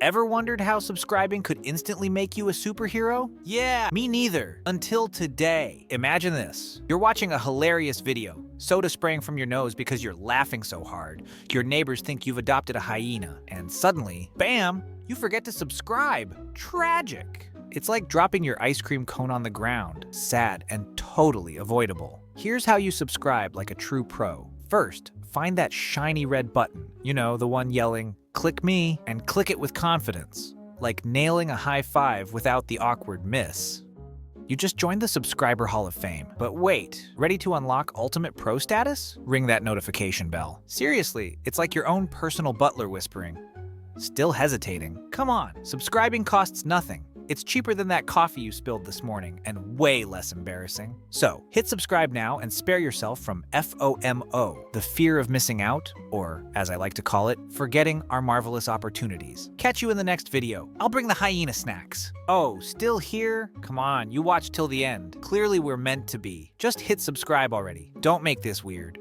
Ever wondered how subscribing could instantly make you a superhero? Yeah, me neither. Until today. Imagine this. You're watching a hilarious video, soda spraying from your nose because you're laughing so hard. Your neighbors think you've adopted a hyena, and suddenly, bam, you forget to subscribe. Tragic. It's like dropping your ice cream cone on the ground. Sad and totally avoidable. Here's how you subscribe like a true pro. First, find that shiny red button. You know, the one yelling, "Click me," and click it with confidence. Like nailing a high five without the awkward miss. You just joined the Subscriber Hall of Fame. But wait, ready to unlock Ultimate Pro status? Ring that notification bell. Seriously, it's like your own personal butler whispering. Still hesitating? Come on, subscribing costs nothing. It's cheaper than that coffee you spilled this morning and way less embarrassing. So, hit subscribe now and spare yourself from FOMO, the fear of missing out, or, as I like to call it, forgetting our marvelous opportunities. Catch you in the next video. I'll bring the hyena snacks. Oh, still here? Come on, you watched till the end. Clearly we're meant to be. Just hit subscribe already. Don't make this weird.